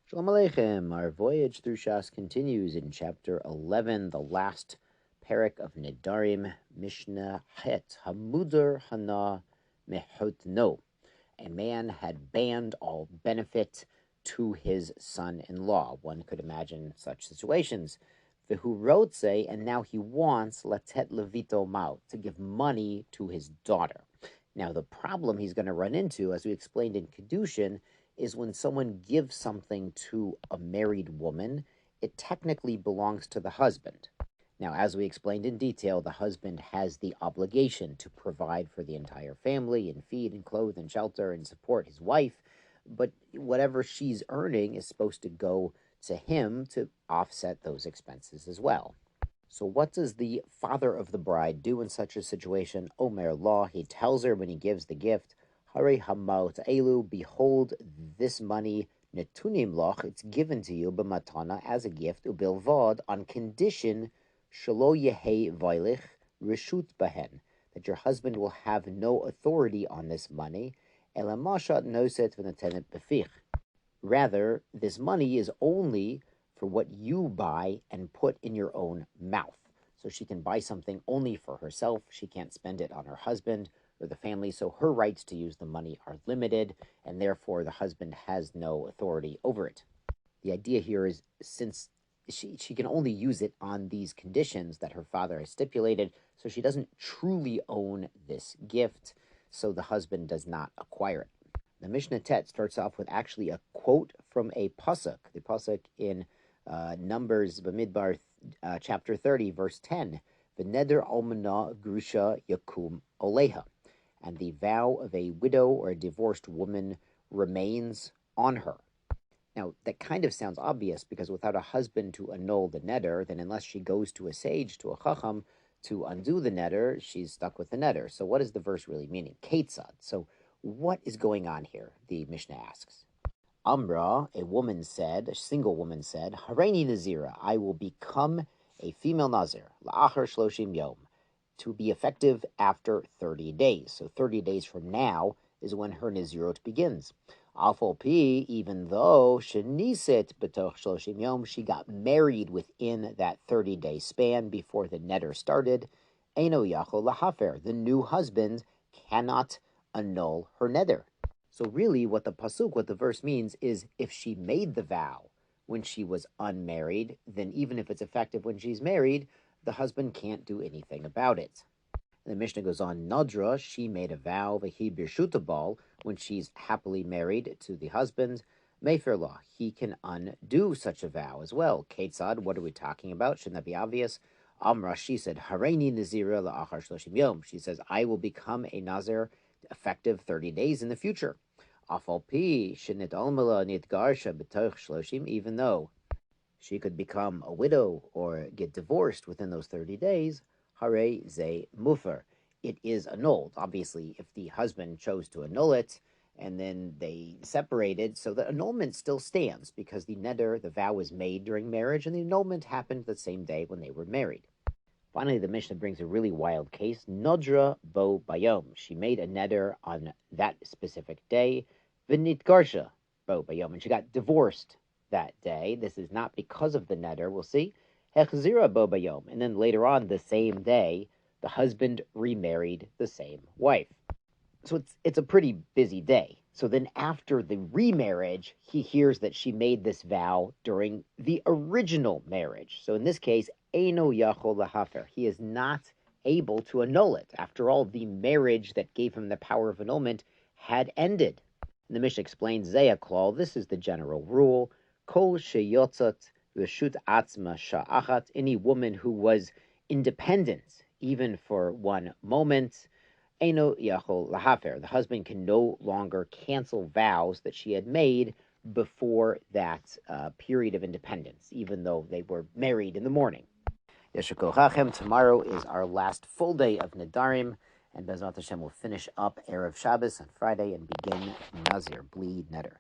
Shalom Aleichem. Our voyage through Shas continues in chapter 11, the last parak of Nedarim, Mishnah Het, Hamudar Hana Mehotno. A man had banned all benefit to his son-in-law. One could imagine such situations. V'hu and now he wants latet levito mao, to give money to his daughter. Now the problem he's going to run into, as we explained in Kedushin, is when someone gives something to a married woman, it technically belongs to the husband. Now, as we explained in detail, the husband has the obligation to provide for the entire family and feed and clothe and shelter and support his wife, but whatever she's earning is supposed to go to him to offset those expenses as well. So what does the father of the bride do in such a situation? Omer law, he tells her when he gives the gift, Hare hamaut elu, behold, this money, netunim loch, it's given to you, b'matana, as a gift, ubilvod, on condition, shelo yehei vailich, reshut bahen, that your husband will have no authority on this money, elamashat noset v'natenet befich. Rather, this money is only for what you buy and put in your own mouth. So she can buy something only for herself. She can't spend it on her husband or the family, so her rights to use the money are limited, and therefore the husband has no authority over it. The idea here is, since she can only use it on these conditions that her father has stipulated, so she doesn't truly own this gift, so the husband does not acquire it. The Mishnah Tet starts off with actually a quote from a pasuk, the pasuk in Numbers, Bamidbar, chapter 30, verse 10, V'neder almana grusha yakum oleha, and the vow of a widow or a divorced woman remains on her. Now, that kind of sounds obvious, because without a husband to annul the neder, then unless she goes to a sage, to a chacham, to undo the neder, she's stuck with the neder. So what is the verse really meaning? Ketzad. So what is going on here? The Mishnah asks. Amra, a woman said, a single woman said, Hareini Nazira, I will become a female Nazir, la'achar shloshim yom, to be effective after 30 days. So 30 days from now is when her Nazirut begins. Afal pi, even though sheniset betoch shloshim yom, she got married within that 30-day span before the neder started, eino yachol lahafer, the new husband cannot annul her neder. So really what the verse means is, if she made the vow when she was unmarried, then even if it's effective when she's married, the husband can't do anything about it. And the Mishnah goes on, Nadra, she made a vow, Vehi Birshutabal, when she's happily married to the husband, Mefer law, he can undo such a vow as well. Ketzad, what are we talking about? Shouldn't that be obvious? Amra, she said, Hareini Nazira la'achar shloshim yom. She says, I will become a Nazir effective 30 days in the future. Afal pi shenit almala nitgarsha b'toich shloshim, even though she could become a widow or get divorced within those 30 days, hare ze mufer, it is annulled. Obviously, if the husband chose to annul it and then they separated, so the annulment still stands, because the neder, the vow, was made during marriage, and the annulment happened the same day when they were married. Finally, the Mishnah brings a really wild case. Nodra bo bayom. She made a neder on that specific day. V'nit garsha bo bayom. And she got divorced that day. This is not because of the neder. We'll see. Hechzira bo bayom. And then later on, the same day, the husband remarried the same wife. So it's a pretty busy day. So then after the remarriage, he hears that she made this vow during the original marriage. So in this case, Eino Yachol Lahafer, he is not able to annul it. After all, the marriage that gave him the power of annulment had ended. And the Mishnah explains, Zeya Klal, this is the general rule, Kol Sheyotzat Reshut Atzma Sha'achat, any woman who was independent, even for one moment, Eino Yachol Lahafer, the husband can no longer cancel vows that she had made before that period of independence, even though they were married in the morning. Yeshua tomorrow is our last full day of Nedarim, and Bezrat Hashem will finish up Erev Shabbos on Friday and begin Nazir, Bli Neder.